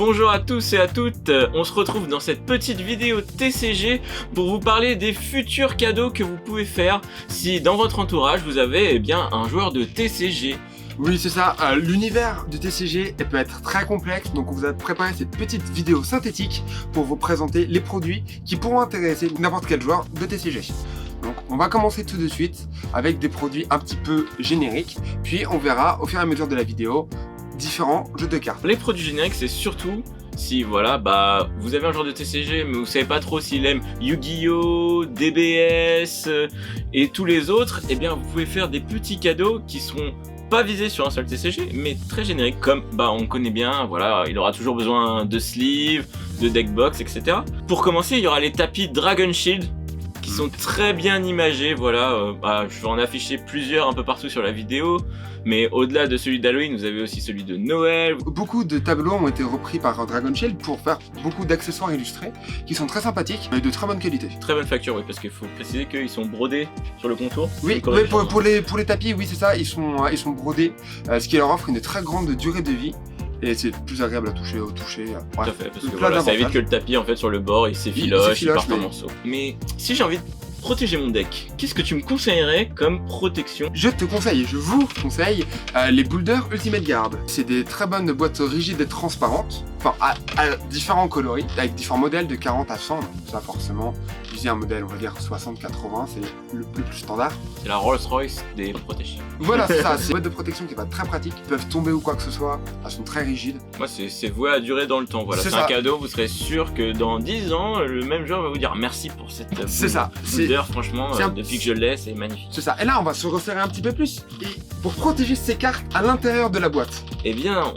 Bonjour à tous et à toutes, on se retrouve dans cette petite vidéo TCG pour vous parler des futurs cadeaux que vous pouvez faire si dans votre entourage vous avez un joueur de TCG. Oui, c'est ça, l'univers du TCG peut être très complexe, donc on vous a préparé cette petite vidéo synthétique pour vous présenter les produits qui pourront intéresser n'importe quel joueur de TCG. Donc on va commencer tout de suite avec des produits un petit peu génériques, puis on verra au fur et à mesure de la vidéo différents jeux de cartes. Les produits génériques, c'est surtout si vous avez un joueur de TCG mais vous savez pas trop s'il aime Yu-Gi-Oh, DBS et tous les autres, vous pouvez faire des petits cadeaux qui seront pas visés sur un seul TCG mais très génériques, comme on connaît bien, il aura toujours besoin de sleeves, de deckbox, etc. Pour commencer, il y aura les tapis Dragon Shield qui sont très bien imagés, je vais en afficher plusieurs un peu partout sur la vidéo, mais au-delà de celui d'Halloween, vous avez aussi celui de Noël. Beaucoup de tableaux ont été repris par Dragon Shield pour faire beaucoup d'accessoires illustrés qui sont très sympathiques et de très bonne qualité. Très bonne facture, oui, parce qu'il faut préciser qu'ils sont brodés sur le contour. Oui, pour les tapis, oui c'est ça, ils sont brodés, ce qui leur offre une très grande durée de vie. Et c'est plus agréable à toucher au toucher. Tout à fait, parce que ça évite que le tapis sur le bord il s'effiloche, il parte en morceaux. Mais si j'ai envie de protéger mon deck, qu'est-ce que tu me conseillerais comme protection? Je vous conseille les Boulder Ultimate Guard. C'est des très bonnes boîtes rigides et transparentes, à différents coloris, avec différents modèles de 40 à 100. Ça forcément, je dis un modèle, on va dire 60-80, c'est le plus standard. C'est la Rolls Royce des protégés. Voilà, c'est ça, c'est une boîte de protection qui est pas très pratique, ils peuvent tomber ou quoi que ce soit, elles sont très rigides. Moi c'est voué à durer dans le temps, c'est un cadeau, vous serez sûr que dans 10 ans, le même joueur va vous dire merci pour cette Boulder, franchement, depuis que je l'ai, c'est magnifique. C'est ça, et là on va se resserrer un petit peu plus, et pour protéger ces cartes à l'intérieur de la boîte.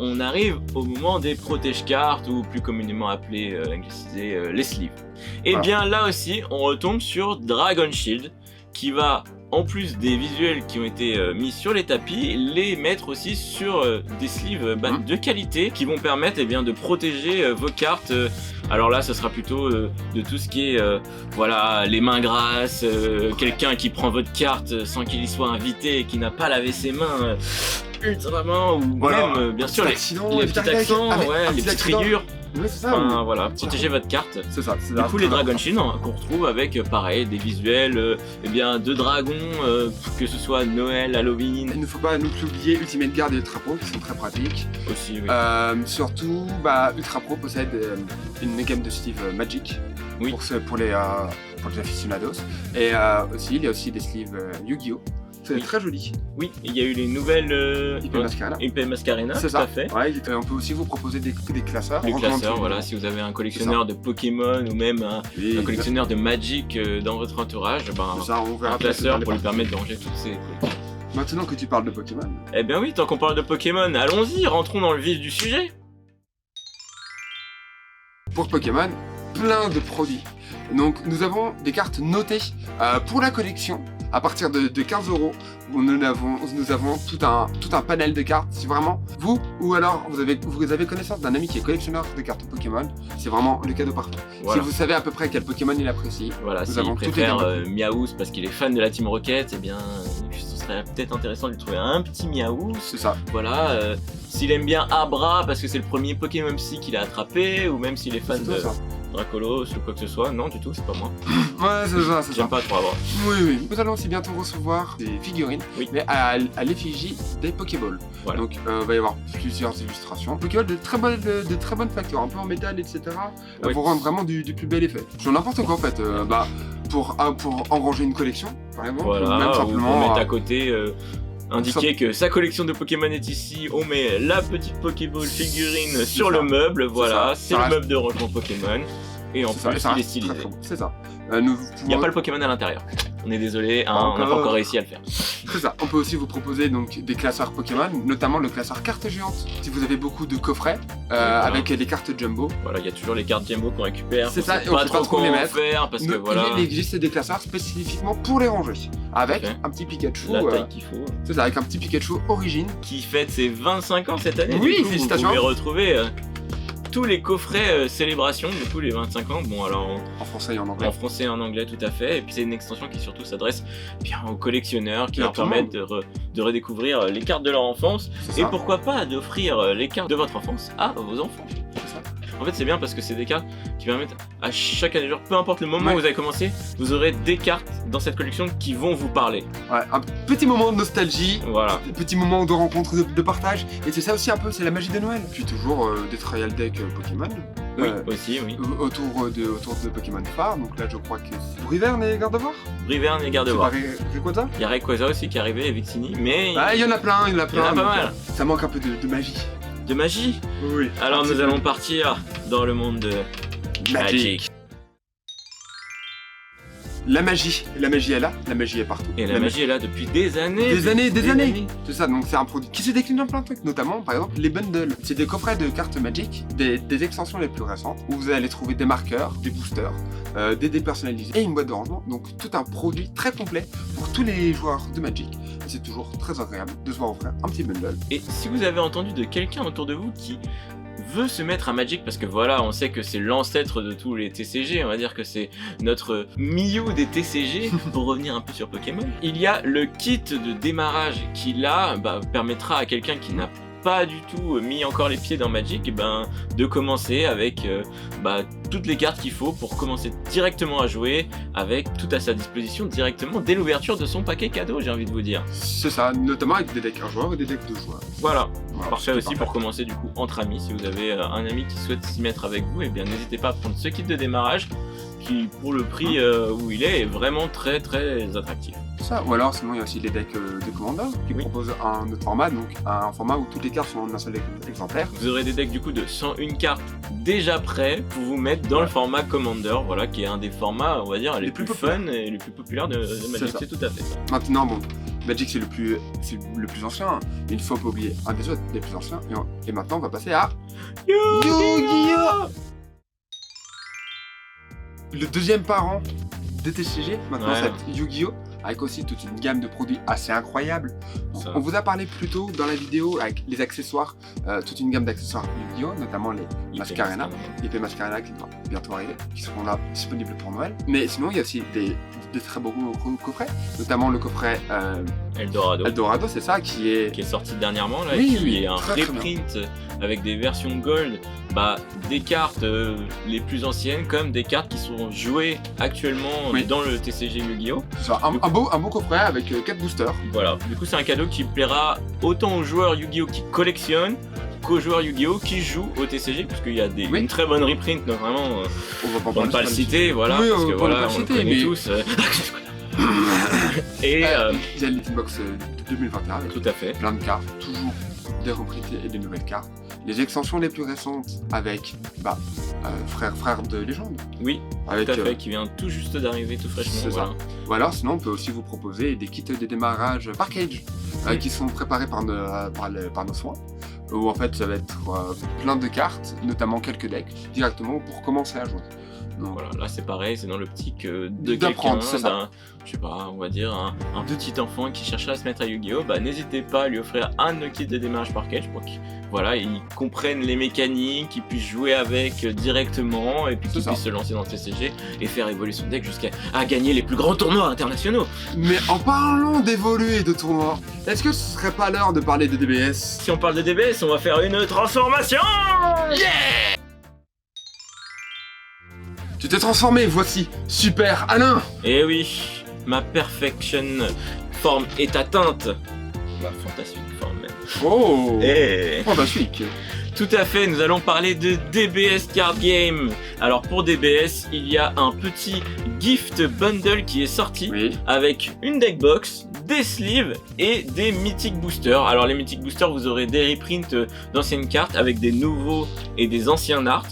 On arrive au moment des protège-cartes, ou plus communément appelés, anglicisés, les sleeves. Là aussi, on retombe sur Dragon Shield, qui va, en plus des visuels qui ont été mis sur les tapis, les mettre aussi sur des sleeves de qualité, qui vont permettre de protéger vos cartes. Alors là, ce sera plutôt de tout ce qui est les mains grasses, quelqu'un qui prend votre carte sans qu'il y soit invité et qui n'a pas lavé ses mains ultrament, ou même bien sûr les petits accents, les petites rayures. Oui, c'est ça. Protéger votre carte. C'est ça. Du coup, les Dragon Shield qu'on retrouve avec pareil des visuels de dragons, que ce soit Noël, Halloween. Il ne faut pas non plus oublier Ultimate Guard et Ultra Pro qui sont très pratiques. Aussi, oui. Surtout, Ultra Pro possède une gamme de sleeves Magic pour les aficionados. Et aussi, il y a aussi des sleeves Yu-Gi-Oh! C'est très joli. Oui, il y a eu les nouvelles IP Masquerena, c'est tout à fait. On peut aussi vous proposer des classeurs. Des classeurs, si vous avez un collectionneur de Pokémon ou même un collectionneur de Magic dans votre entourage, un classeur pour lui permettre de ranger toutes ces collections. Maintenant que tu parles de Pokémon. Oui, tant qu'on parle de Pokémon, allons-y, rentrons dans le vif du sujet. Pour Pokémon, plein de produits. Donc nous avons des cartes notées pour la collection. À partir de 15 €, nous avons tout un panel de cartes. Si vraiment vous, ou alors vous avez connaissance d'un ami qui est collectionneur de cartes Pokémon, c'est vraiment le cadeau parfait. Si vous savez à peu près quel Pokémon il apprécie, s'il préfère Meowth parce qu'il est fan de la Team Rocket, ce serait peut-être intéressant de lui trouver un petit Meowth. C'est ça. S'il aime bien Abra parce que c'est le premier Pokémon Psy qu'il a attrapé, ou même s'il est fan de Dracolos ou quoi que ce soit. Non, du tout, c'est pas moi. C'est ça. J'aime pas trop avoir. Oui. Nous allons aussi bientôt recevoir des figurines, mais à l'effigie des Pokéballs. Donc, il va y avoir plusieurs illustrations. Pokéballs de très bonne facture, un peu en métal, etc. Pour rendre vraiment du plus bel effet. Sur n'importe quoi en fait. Pour engranger une collection, par exemple. Même simplement. Ou pour mettre à côté. Indiquer que sa collection de Pokémon est ici, on met la petite Pokéball figurine sur le meuble, c'est le meuble de rangement Pokémon, et en plus il est stylisé. C'est ça. Il n'y a pas le Pokémon à l'intérieur. On est désolé, on n'a pas encore réussi à le faire. C'est ça. On peut aussi vous proposer des classeurs Pokémon, notamment le classeur cartes géantes. Si vous avez beaucoup de coffrets avec des cartes Jumbo. Il y a toujours les cartes Jumbo qu'on récupère. C'est ça, et on sait pas trop comment les faire parce que il existe des classeurs spécifiquement pour les ranger. Avec un petit Pikachu. La taille qu'il faut. C'est ça, avec un petit Pikachu Origine. Qui fête ses 25 ans cette année. Oui, félicitations. Vous pouvez retrouver tous les coffrets célébration, du coup les 25 ans, en français et en anglais. En français et en anglais, tout à fait. Et puis c'est une extension qui surtout s'adresse aux collectionneurs, qui leur permettent de redécouvrir les cartes de leur enfance. Et pourquoi pas d'offrir les cartes de votre enfance à vos enfants. En fait, c'est bien parce que c'est des cartes qui permettent à chacun des joueurs, peu importe le moment Ouais. où vous avez commencé, vous aurez des cartes dans cette collection qui vont vous parler. Ouais, un petit moment de nostalgie, Voilà. petit moment de rencontre, de partage, et c'est ça aussi un peu, c'est la magie de Noël. Puis toujours des trial decks Pokémon. Oui, euh, aussi, oui. autour de Pokémon phare, donc là je crois que c'est Brivern et Gardevoir. Brivern et C'est Gardevoir. pas Rayquaza. Il y a Rayquaza aussi qui est arrivé, et Vixini, mais Ah, il y en a plein, il y en a pas donc, mal. Ça manque un peu de magie. De magie. Oui. Alors Un nous petit peu. allons partir dans le monde de Magic. La magie est là, la magie est partout. Et la magie est là depuis des années. Des années. C'est ça, donc c'est un produit qui se décline dans plein de trucs, notamment par exemple les bundles. C'est des coffrets de cartes Magic, des extensions les plus récentes, où vous allez trouver des marqueurs, des boosters, des dés personnalisés et une boîte de rangement. Donc tout un produit très complet pour tous les joueurs de Magic. Et c'est toujours très agréable de se voir offrir un petit bundle. Et si vous avez entendu de quelqu'un autour de vous qui veut se mettre à Magic, parce que voilà, on sait que c'est l'ancêtre de tous les TCG, on va dire que c'est notre Mew des TCG, pour revenir un peu sur Pokémon. Il y a le kit de démarrage qui là permettra à quelqu'un qui n'a pas du tout mis encore les pieds dans Magic, de commencer avec toutes les cartes qu'il faut pour commencer directement à jouer, avec tout à sa disposition directement dès l'ouverture de son paquet cadeau, j'ai envie de vous dire. C'est ça, notamment avec des decks 1 joueur et des decks 2 joueurs. Voilà. Voilà, Parfait c'est aussi pour commencer du coup entre amis. Si vous avez un ami qui souhaite s'y mettre avec vous, et bien n'hésitez pas à prendre ce kit de démarrage qui pour le prix où il est vraiment très très attractif. Ça, ou alors sinon il y a aussi les decks de Commander qui proposent un autre format, donc un format où toutes les cartes sont en un seul exemplaire. Vous aurez des decks du coup de 101 cartes déjà prêts pour vous mettre dans le format Commander, voilà, qui est un des formats, on va dire, les plus fun et les plus populaires de Magic, c'est tout à fait ça. Maintenant, bon, Magic c'est le plus ancien, hein, mais il ne faut pas oublier un des autres des plus anciens, et maintenant on va passer à Yu-Gi-Oh! Le deuxième parent des TCG, maintenant Ouais. c'est Yu-Gi-Oh! Avec aussi toute une gamme de produits assez incroyable. Ça. On vous a parlé plus tôt dans la vidéo avec les accessoires, toute une gamme d'accessoires Yu-Gi-Oh! Notamment les Mascarena, IP Mascarena qui vont bientôt arriver, qui seront là disponibles pour Noël. Mais sinon il y a aussi des très beaux coffrets, notamment le coffret Eldorado, c'est ça, qui est sorti dernièrement là, Oui, qui oui, est un très, très reprint avec des versions gold, des cartes les plus anciennes comme des cartes qui sont jouées actuellement dans le TCG Yu-Gi-Oh! c'est ça, un beau coffret avec 4 boosters. Voilà, du coup c'est un cadeau qui plaira autant aux joueurs Yu-Gi-Oh! Qui collectionnent qu'aux joueurs Yu-Gi-Oh! Qui jouent au TCG, parce qu'il y a une très bonne reprint, donc vraiment On va ne pas le citer, voilà, Oui, parce que on va voilà, pas le on le citer, connaît mais- tous. Et Il y a le Box de 2021 avec tout à fait. plein de cartes, toujours des reprintées et des nouvelles cartes. Les extensions les plus récentes avec frère de légende. Oui, Avec, tout à fait, qui vient tout juste d'arriver, tout fraîchement. c'est Voilà. Ou alors sinon on peut aussi vous proposer des kits de démarrage package qui sont préparés par nos soins. Où en fait ça va être plein de cartes, notamment quelques decks, directement pour commencer à jouer. Donc, Voilà, là c'est pareil, c'est dans l'optique de D'apprendre, quelqu'un, c'est ça. je sais pas, on va dire un petit enfant qui chercherait à se mettre à Yu-Gi-Oh! N'hésitez pas à lui offrir un de nos kits de démarrage package pour qu'il comprenne les mécaniques, qu'il puisse jouer avec directement et puis qu'il C'est ça. puisse se lancer dans le TCG et faire évoluer son deck jusqu'à gagner les plus grands tournois internationaux. Mais en parlant d'évoluer de tournois, est-ce que ce serait pas l'heure de parler de DBS? Si on parle de DBS, on va faire une transformation. Tu t'es transformé, voici Super Alain. Eh oui, ma perfection forme est atteinte. Ma fantastique forme même. Oh Eh. Fantastique. Tout à fait, nous allons parler de DBS Card Game. Alors pour DBS, il y a un petit gift bundle qui est sorti Oui. avec une deck box, des sleeves et des mythic boosters. Alors les mythic boosters, vous aurez des reprints d'anciennes cartes avec des nouveaux et des anciens arts.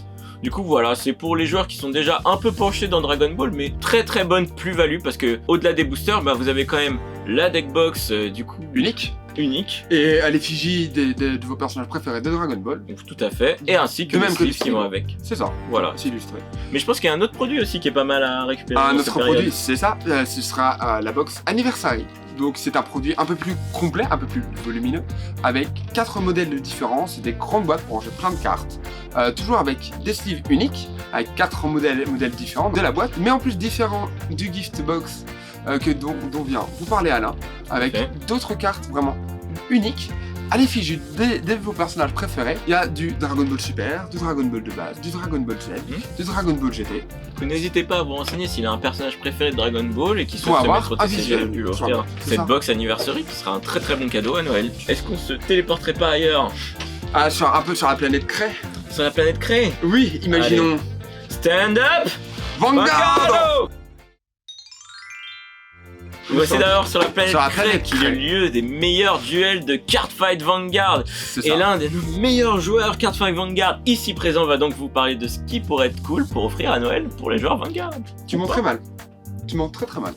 Du coup voilà, c'est pour les joueurs qui sont déjà un peu penchés dans Dragon Ball, mais très très bonne plus-value parce que au-delà des boosters, vous avez quand même la deck box du coup Unique. et à l'effigie de vos personnages préférés de Dragon Ball. donc, tout à fait, et ainsi que De les même que les sleeves qui vont avec. C'est ça. Voilà. C'est illustré. Mais je pense qu'il y a un autre produit aussi qui est pas mal à récupérer. Un dans autre cette période. produit, c'est ça. Ce sera la box Anniversary. Donc c'est un produit un peu plus complet, un peu plus volumineux, avec 4 modèles différents. C'est des grandes boîtes pour ranger plein de cartes. Toujours avec des sleeves uniques, avec 4 modèles différents de la boîte, mais en plus différents du gift box dont vient vous parler Alain, avec Ok. d'autres cartes vraiment uniques, à l'effigie de vos personnages préférés. Il y a du Dragon Ball Super, du Dragon Ball de base, du Dragon Ball Z, du Dragon Ball GT. Vous n'hésitez pas à vous renseigner s'il a un personnage préféré de Dragon Ball et qui Pour souhaite se avoir mettre au un TCG visuel. et lui Pour offrir avoir, c'est cette ça. box anniversary qui sera un très très bon cadeau à Noël. Est-ce qu'on se téléporterait pas ailleurs, Ah, un peu sur la planète Cray. sur la planète Cré? Oui, imaginons. Stand up Vanguard. Vanguard. Voici d'abord sur la planète Sur la Cré planète qui est le Cré. lieu des meilleurs duels de Cardfight Vanguard. C'est Et ça. l'un de nos meilleurs joueurs Cardfight Vanguard ici présent va donc vous parler de ce qui pourrait être cool pour offrir à Noël pour les joueurs Vanguard. Tu montes très mal. Tu montes très mal.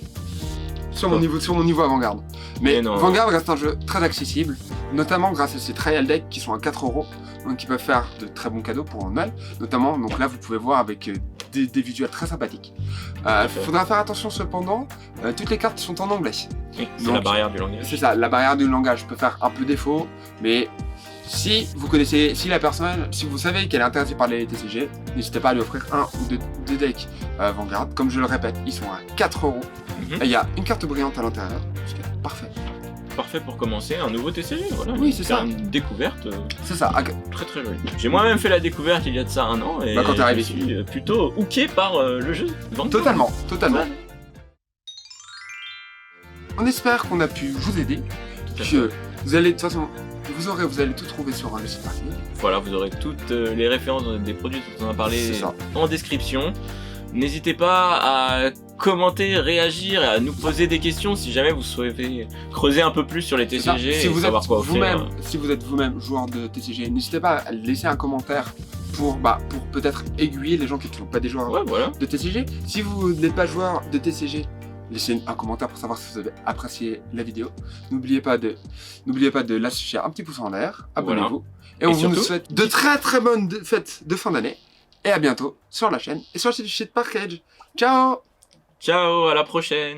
Sur Quoi mon niveau avant-garde. Mais Mais non. Vanguard reste un jeu très accessible, notamment grâce à ces trial decks qui sont à 4€, donc qui peuvent faire de très bons cadeaux pour Noël. Notamment, donc là vous pouvez voir avec des visuels très sympathiques. fait. Faudra faire attention cependant, toutes les cartes sont en anglais. Oui, c'est Donc, la barrière du langage. C'est ça, la barrière du langage peut faire un peu défaut, mais si vous connaissez, si la personne, si vous savez qu'elle est interdite par les TCG, n'hésitez pas à lui offrir un ou deux decks Vanguard. Comme je le répète, ils sont à 4€. Mhm. Et il y a une carte brillante à l'intérieur, ce qui est parfait. Parfait pour commencer un nouveau TCG, voilà. Oui, c'est Faire ça. Une découverte C'est ça. très très jolie. J'ai moi-même fait la découverte il y a de ça un an et Bah, quand t'es arrivé je suis plutôt hooké par le jeu. Vanguard. Totalement, totalement. Ouais. On espère qu'on a pu vous aider. Tout à fait. Que vous allez, de toute façon, vous allez tout trouver sur le site parking. Voilà, vous aurez toutes les références des produits dont on a parlé C'est ça. en description. N'hésitez pas à commenter, réagir et à nous poser des questions si jamais vous souhaitez creuser un peu plus sur les C'est ça. TCG Si et vous savoir êtes quoi offrir. vous-même, si vous êtes vous-même joueur de TCG, n'hésitez pas à laisser un commentaire pour peut-être aiguiller les gens qui ne sont pas des joueurs Ouais, voilà. de TCG. Si vous n'êtes pas joueur de TCG, laissez un commentaire pour savoir si vous avez apprécié la vidéo. N'oubliez pas de lâcher un petit pouce en l'air, abonnez-vous. Et on vous surtout- souhaite de très très bonnes fêtes de fin d'année. Et à bientôt sur la chaîne et sur le site Parkage. Ciao! Ciao, à la prochaine.